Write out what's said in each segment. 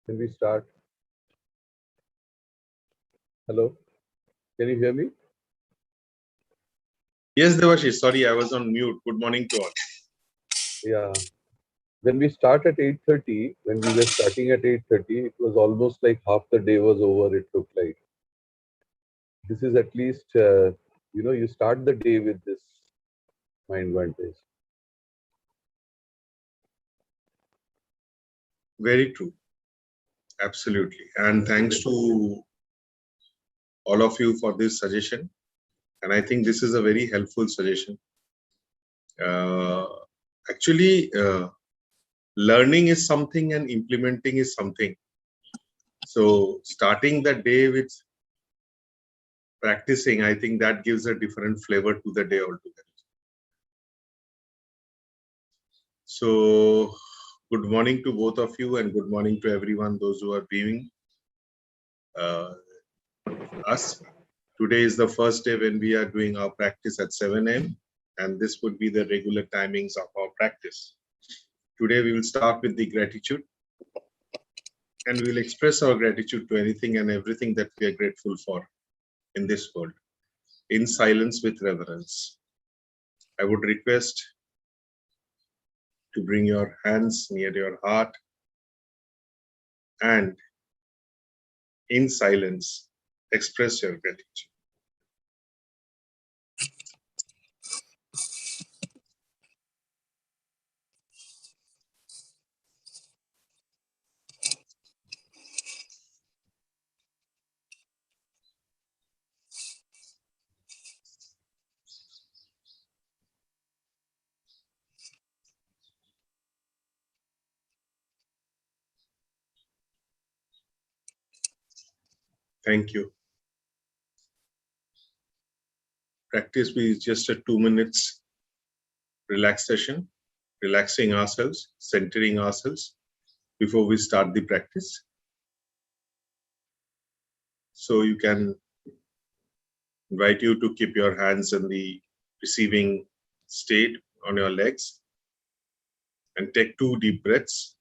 Can we start? Hello, can you hear me? Yes, Devashish. Sorry, I was on mute. Good morning to all. Yeah. When we start at 8:30, when we were starting at 8:30, it was almost like half the day was over, it looked like. This is at least, you start the day with this mind advantage. Very true. Absolutely. And thanks to all of you for this suggestion. And I think this is a very helpful suggestion. Actually, learning is something and implementing is something. So starting the day with practicing, I think that gives a different flavor to the day altogether. So good morning to both of you and good morning to everyone, those who are viewing us. Today is the first day when we are doing our practice at 7 a.m. and this would be the regular timings of our practice. Today we will start with the gratitude and we will express our gratitude to anything and everything that we are grateful for in this world, in silence with reverence. I would request to bring your hands near your heart and in silence express your gratitude. Thank you. Practice is just a 2 minutes relaxation, relaxing ourselves, centering ourselves before we start the practice. So you can invite you to keep your hands in the receiving state on your legs and take 2 deep breaths.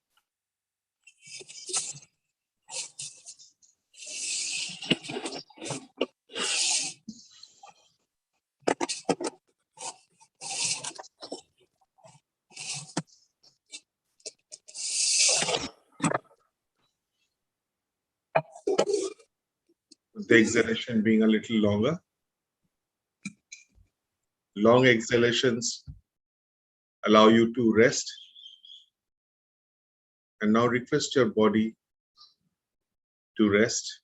The exhalation being a little longer. Long exhalations allow you to rest. And now request your body to rest,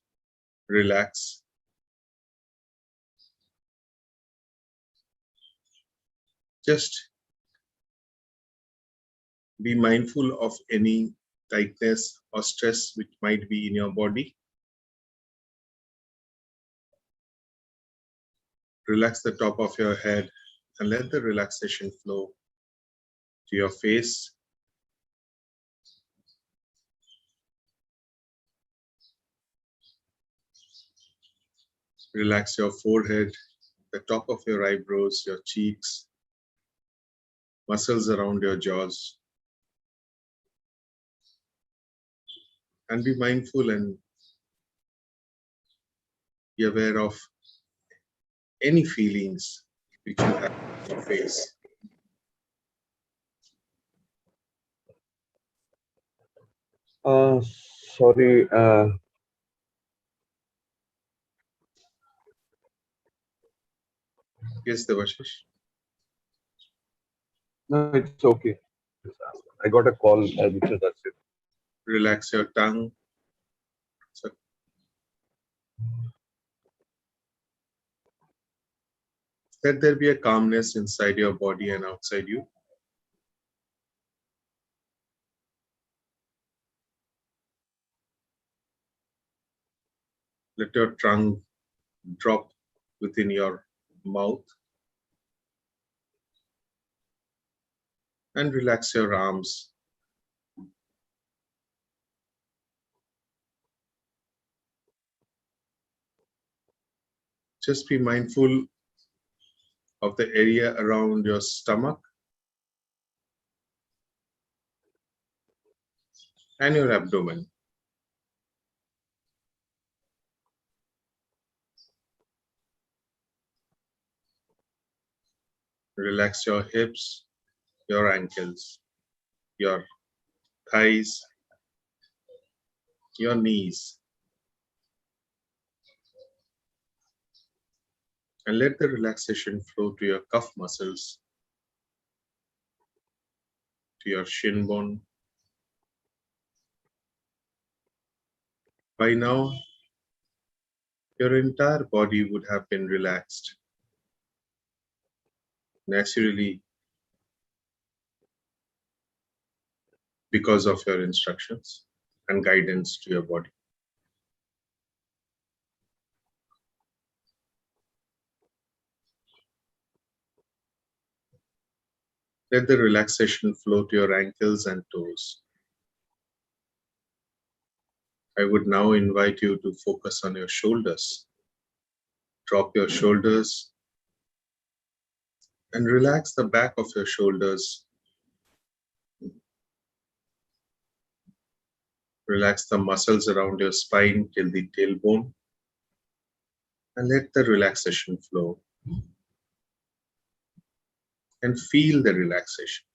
relax. Just be mindful of any tightness or stress which might be in your body. Relax the top of your head and let the relaxation flow to your face. Relax your forehead, the top of your eyebrows, your cheeks, muscles around your jaws. And be mindful and be aware of any feelings which you have in your face. Sorry. Yes, Devashish. No, it's okay. I got a call, that's it. Relax your tongue. Let there be a calmness inside your body and outside you. Let your tongue drop within your mouth. And relax your arms. Just be mindful of the area around your stomach and your abdomen. Relax your hips, your ankles, your thighs, your knees, and let the relaxation flow to your cuff muscles, to your shin bone. By now, your entire body would have been relaxed naturally because of your instructions and guidance to your body. Let the relaxation flow to your ankles and toes. I would now invite you to focus on your shoulders. Drop your shoulders and relax the back of your shoulders. Relax the muscles around your spine till the tailbone and let the relaxation flow and feel the relaxation.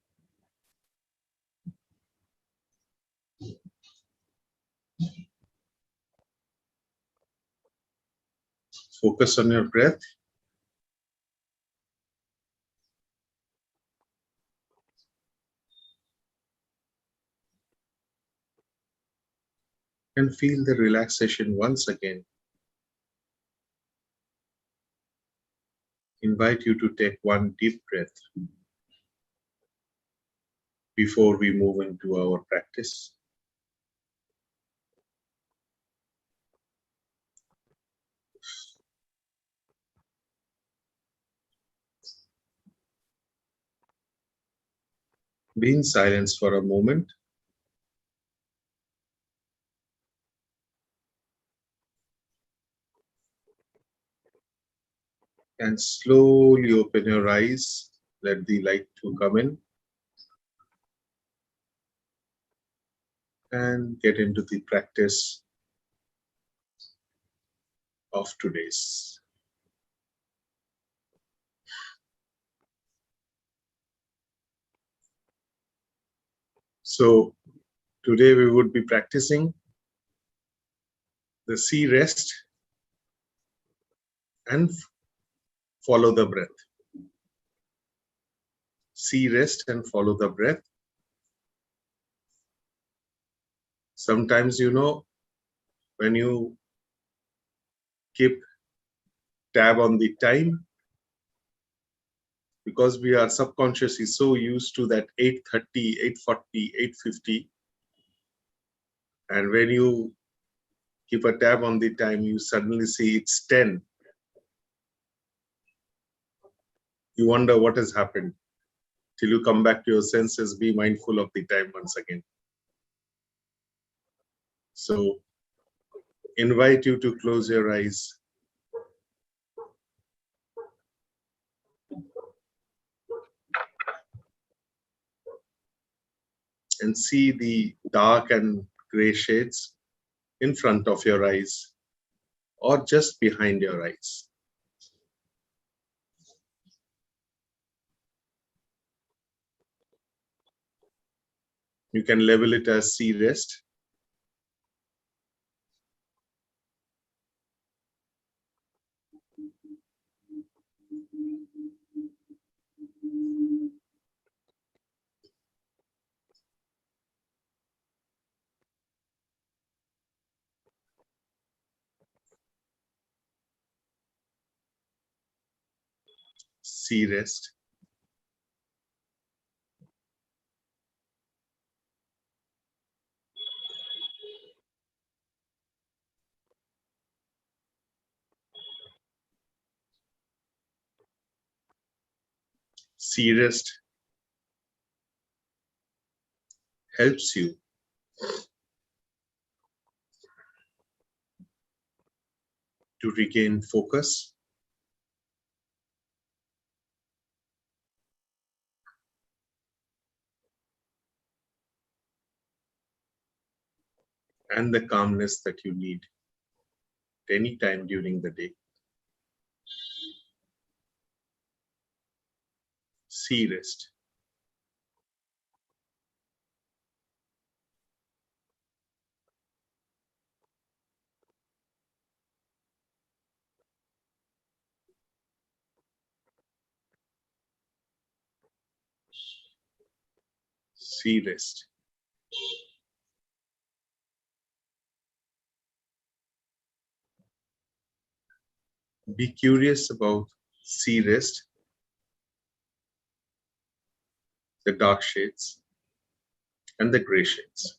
Focus on your breath and feel the relaxation once again. Invite you to take one deep breath before we move into our practice. Be in silence for a moment and slowly open your eyes. Let the light to come in and get into the practice of today's. So today we would be practicing the see, rest, and follow the breath. See, rest, and follow the breath. Sometimes, when you keep tab on the time, because we are subconsciously so used to that 8:30, 8:40, 8:50, and when you keep a tab on the time, you suddenly see it's 10. You wonder what has happened. Till you come back to your senses, be mindful of the time once again. So, invite you to close your eyes and see the dark and gray shades in front of your eyes or just behind your eyes. You can label it as see, rest. See, rest. See, rest helps you to regain focus and the calmness that you need at any time during the day. sea rest. Sea rest. Be curious about sea rest, the dark shades, and the gray shades.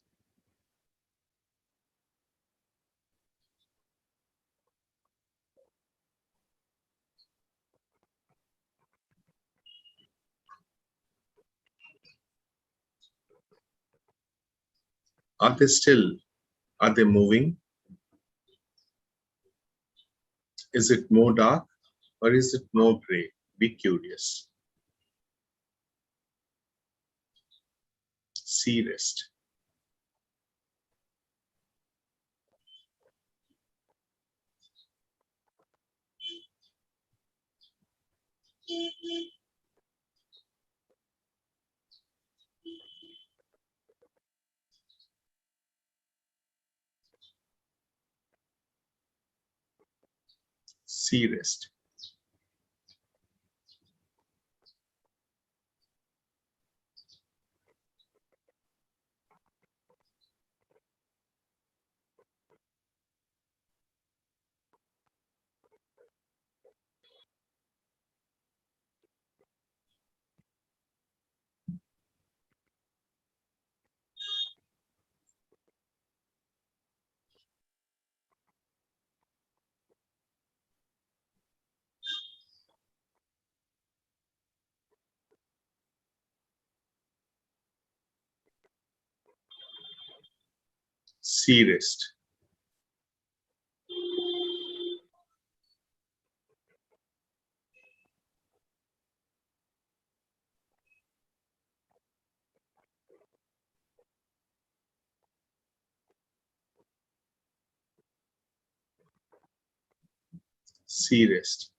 Are they still? Are they moving? Is it more dark or is it more gray? Be curious. Sea rest. Sea rest. Sea rest. Sea rest.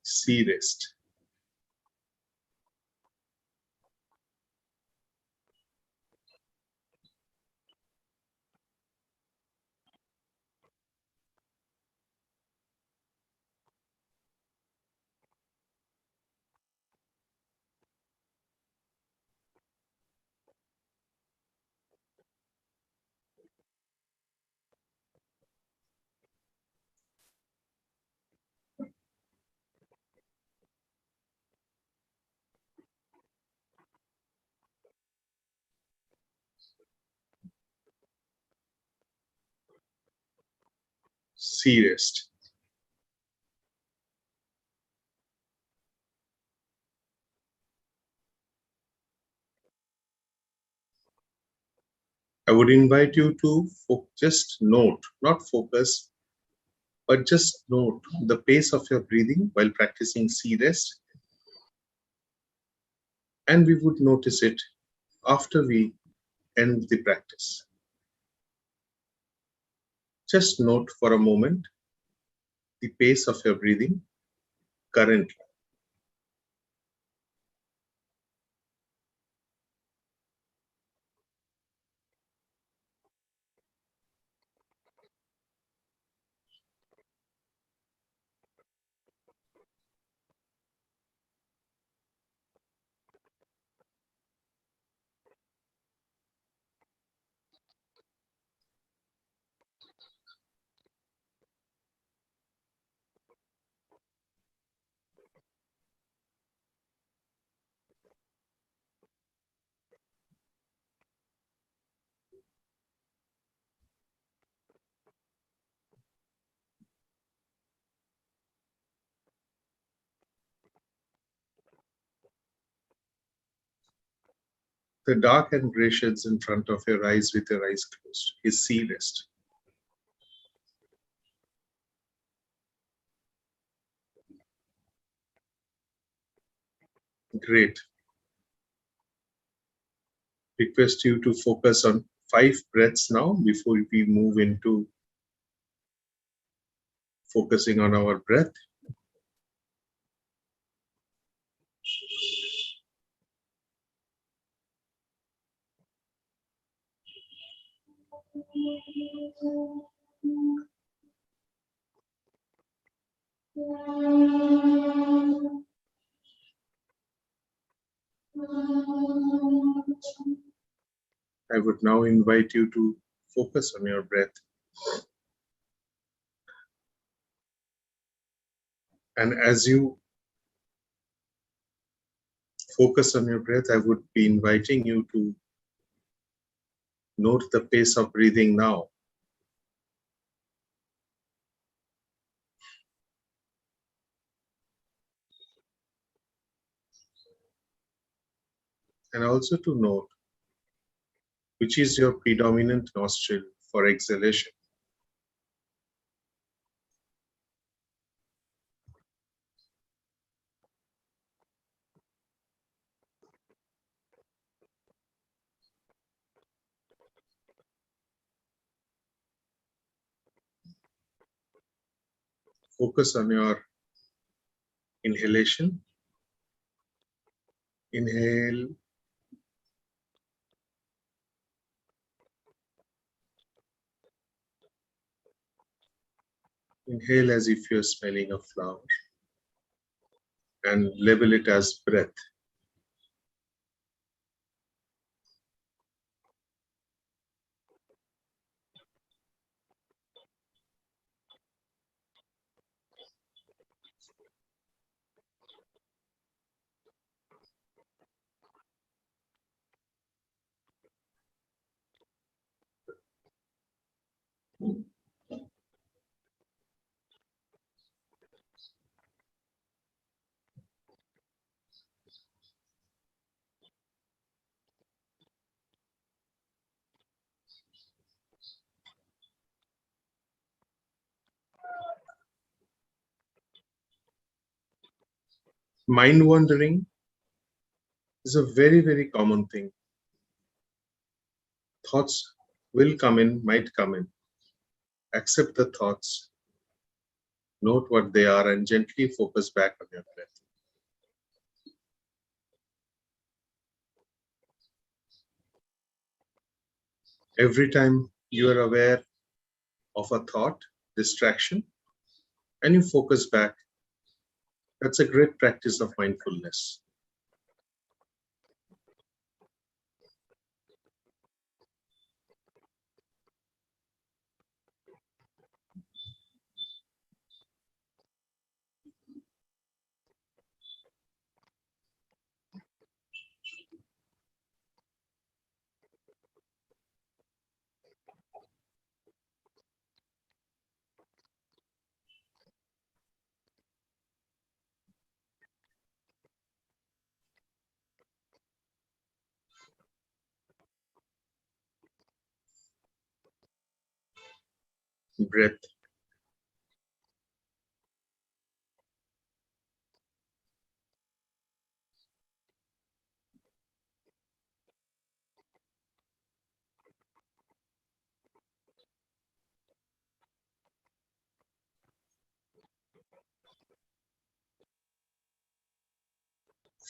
Sea rest. Sea rest. I would invite you to just note, not focus, but just note the pace of your breathing while practicing sea rest. And we would notice it after we end the practice. Just note for a moment the pace of your breathing currently. The dark and gray sheds in front of your eyes with your eyes closed is sea rest. Great. Request you to focus on 5 breaths now before we move into focusing on our breath. I would now invite you to focus on your breath. And as you focus on your breath, I would be inviting you to note the pace of breathing now. And also to note which is your predominant nostril for exhalation. Focus on your inhalation. Inhale. Inhale as if you're smelling a flower and label it as breath. Mind wandering is a very, very common thing. Thoughts will come in, might come in. Accept the thoughts, note what they are, and gently focus back on your breath. Every time you are aware of a thought, distraction, and you focus back, that's a great practice of mindfulness. Breath.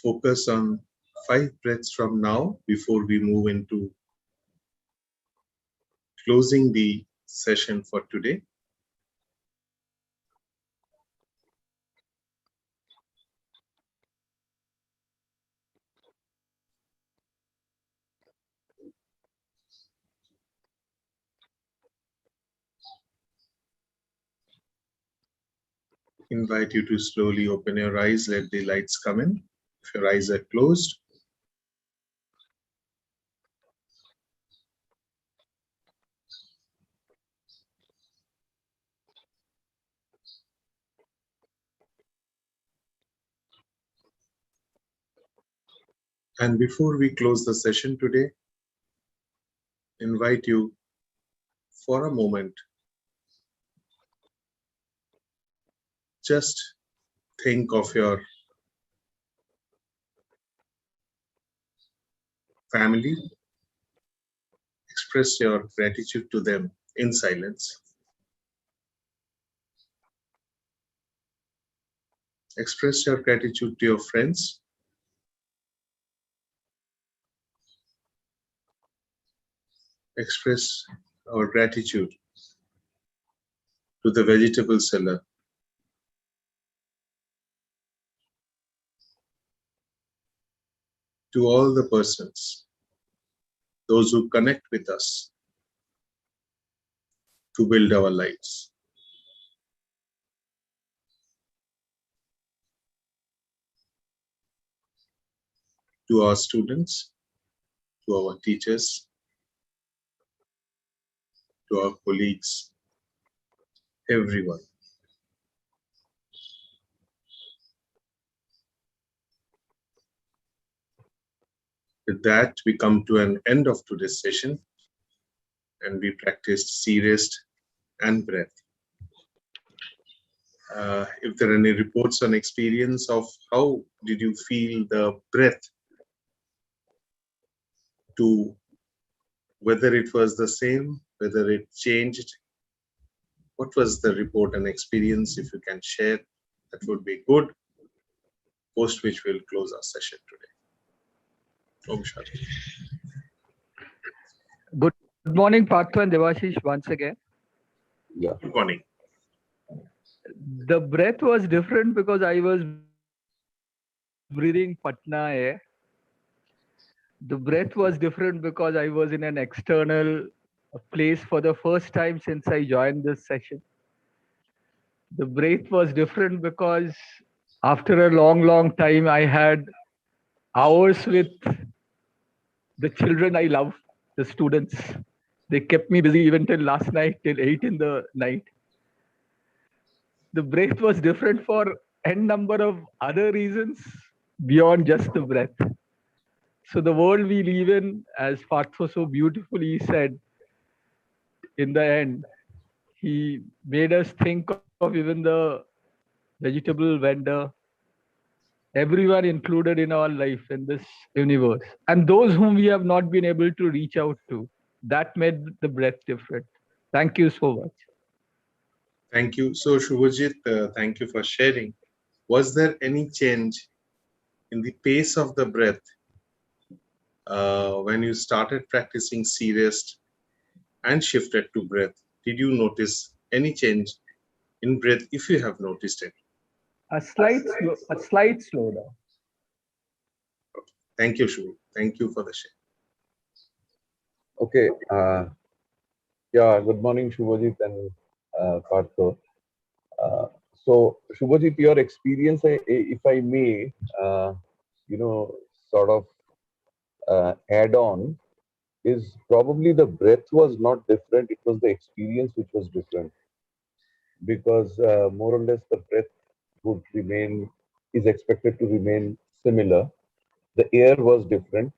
Focus on 5 breaths from now before we move into closing the session for today. Invite you to slowly open your eyes, let the lights come in. If your eyes are closed, And before we close the session today, invite you for a moment, just think of your family, express your gratitude to them in silence. Express your gratitude to your friends. Express our gratitude to the vegetable seller, to all the persons, those who connect with us to build our lives, to our students, to our teachers, to our colleagues, everyone. With that, we come to an end of today's session and we practiced sea rest and breath. If there are any reports on experience of how did you feel the breath, to whether it was the same, whether it changed, what was the report and experience? If you can share, that would be good. Post which we'll close our session today. Om Shanti. Good morning, Partha and Devashish, once again. Yeah. Good morning. The breath was different because I was breathing Patna air. The breath was different because I was in an external place for the first time since I joined this session. The breath was different because after a long time, I had hours with the children I love, the students. They kept me busy even till last night, till 8 in the night. The breath was different for n number of other reasons beyond just the breath. So the world we live in, as Partho so beautifully said, in the end, he made us think of even the vegetable vendor, everyone included in our life in this universe, and those whom we have not been able to reach out to. That made the breath different. Thank you so much. Thank you. So, Shubhajit, thank you for sharing. Was there any change in the pace of the breath when you started practicing sea rest and shifted to breath? Did you notice any change in breath if you have noticed it? A slight slowdown. Thank you, Shubhu. Thank you for the share. Okay. Yeah. Good morning, Shubhajit and Partho. Uh, so, Shubhajit, your experience, if I may, you know, sort of add on, is probably the breath was not different. It was the experience which was different, because more or less the breath would remain, is expected to remain similar. The air was different.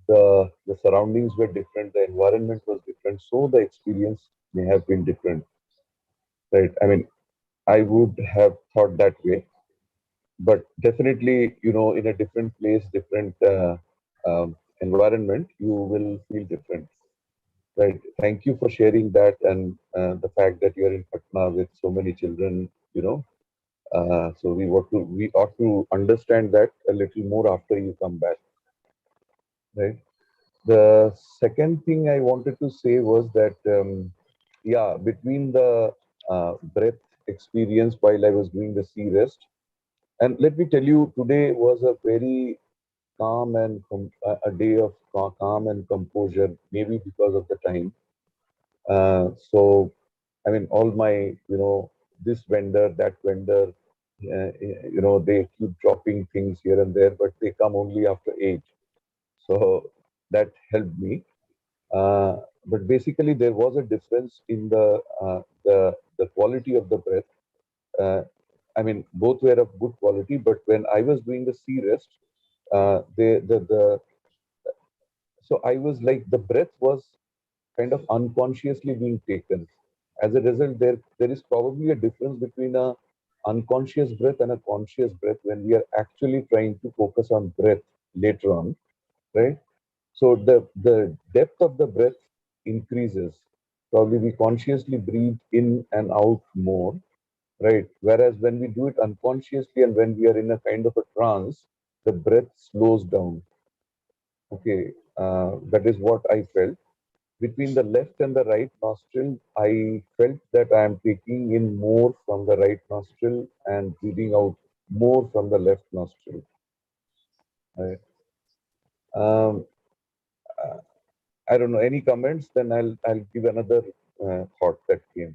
The surroundings were different. The environment was different. So the experience may have been different, right? I mean, I would have thought that way, but definitely, in a different place, different environment, you will feel different, right? Thank you for sharing that, and the fact that you're in Patna with so many children. So we ought to understand that a little more after you come back, right? The second thing I wanted to say was that, yeah, between the breath experience while I was doing the sea rest, and let me tell you, today was a very calm and a day of calm and composure, maybe because of the time. So, I mean, all my, this vendor, that vendor, they keep dropping things here and there, but they come only after 8. So that helped me. But basically, there was a difference in the quality of the breath. Uh, I mean, both were of good quality, but when I was doing the sea rest, the so I was like, the breath was kind of unconsciously being taken. As a result, there is probably a difference between a unconscious breath and a conscious breath when we are actually trying to focus on breath later on, right? So the depth of the breath increases. Probably we consciously breathe in and out more, right? Whereas when we do it unconsciously and when we are in a kind of a trance, the breath slows down. Okay, that is what I felt. Between the left and the right nostril, I felt that I am taking in more from the right nostril and breathing out more from the left nostril. Right. Um, uh, I don't know any comments. Then I'll give another thought that came.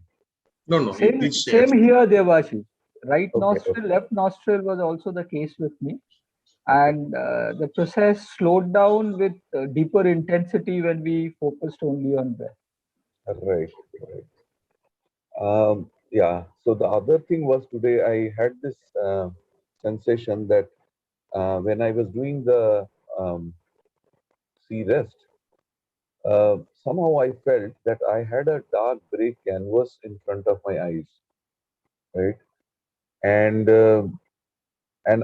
No, no, you Same, please share. same here, Devashi. Right Okay. nostril, left nostril was also the case with me. Okay. And the process slowed down with deeper intensity when we focused only on breath. Right. Right. Yeah. So the other thing was today I had this sensation that when I was doing the sea rest, somehow I felt that I had a dark gray canvas in front of my eyes, right? And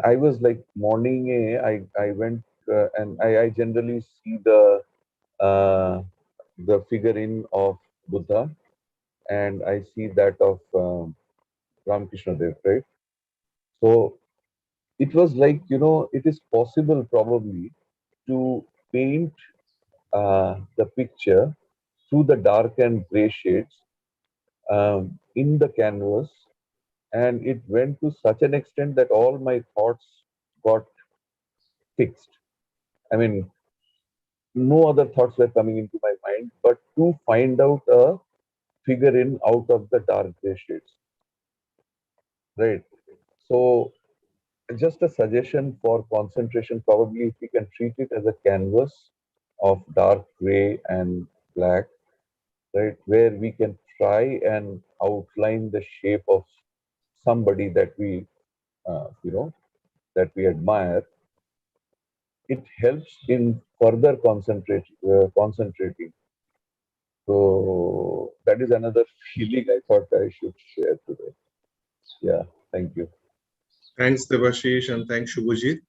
I was like morning. I went and I generally see uh, the figurine of Buddha, and I see that of Ramakrishna Dev, right? So it was like, it is possible probably to paint the picture through the dark and gray shades in the canvas, and it went to such an extent that all my thoughts got fixed. I mean, no other thoughts were coming into my mind, but to find out a figurine out of the dark gray shades, right? So just a suggestion for concentration, probably if we can treat it as a canvas of dark gray and black, right, where we can try and outline the shape of somebody that we, that we admire. It helps in further concentrating. So that is another feeling I thought I should share today. Yeah, thank you. Thanks, Devashish, and thanks, Shubhajit.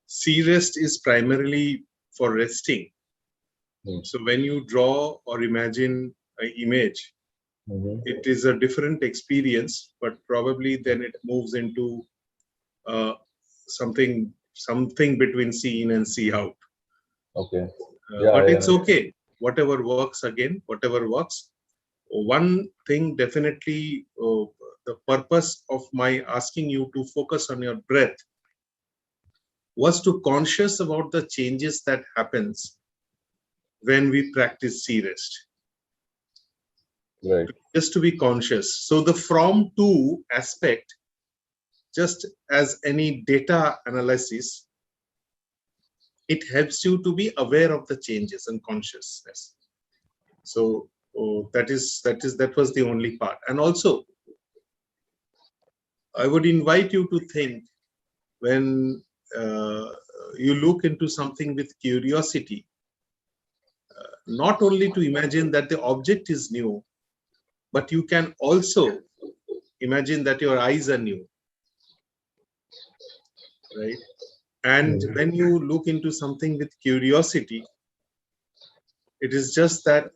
Sea rest is primarily for resting. Mm. So when you draw or imagine an image, Mhm. it is a different experience, but probably then it moves into uh, something between see in and see out. Okay. Yeah, But yeah. it's okay. Whatever works again, whatever works. One thing definitely, the purpose of my asking you to focus on your breath was to conscious about the changes that happens when we practice sea rest. Right. Just to be conscious. So the from to aspect, just as any data analysis, it helps you to be aware of the changes and consciousness. So that was the only part. And also, I would invite you to think when you look into something with curiosity, not only to imagine that the object is new, but you can also imagine that your eyes are new, right? And Mm. when you look into something with curiosity, it is just that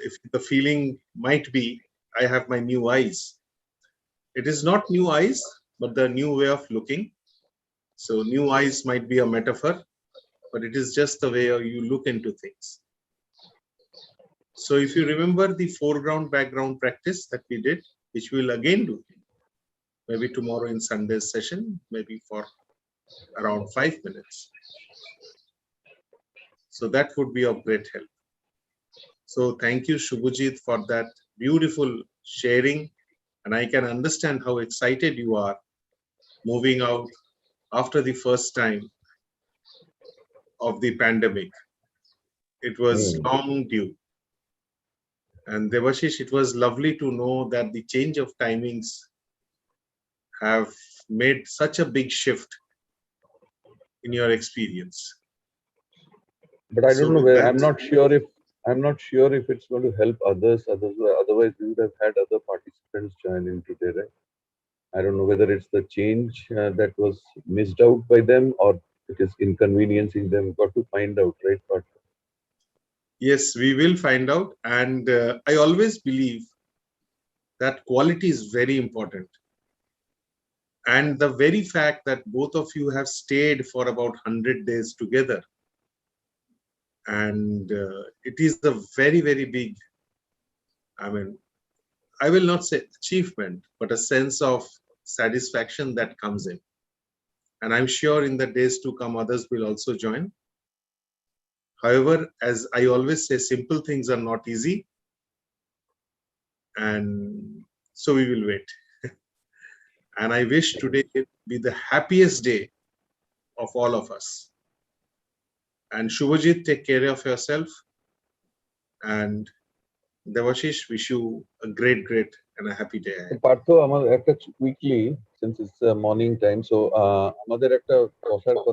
if the feeling might be, I have my new eyes. It is not new eyes, but the new way of looking. So new eyes might be a metaphor, but it is just the way you look into things. So if you remember the foreground background practice that we did, which we'll again do, maybe tomorrow in Sunday's session, maybe for around 5 minutes. So that would be of great help. So thank you, Shubhajit, for that beautiful sharing. And I can understand how excited you are moving out after the first time of the pandemic. It was Mm. long due. And Devashish, it was lovely to know that the change of timings have made such a big shift in your experience. But I So don't know with where. that, I'm not sure if it's going to help others. Otherwise, we would have had other participants join in today, right? I don't know whether it's the change that was missed out by them or it is inconveniencing them. Got to find out, right? But yes, we will find out. And I always believe that quality is very important. And the very fact that both of you have stayed for about 100 days together, and it is a very, very big, I mean, I will not say achievement, but a sense of satisfaction that comes in. And I'm sure in the days to come, others will also join. However, as I always say, simple things are not easy. And so we will wait. And I wish today it be the happiest day of all of us. And Shubhajit, take care of yourself. And Devashish, wish you a great, great and a happy day ahead. Partho, আমার একটা quickly, since it's morning time, so আমাদের একটা বসার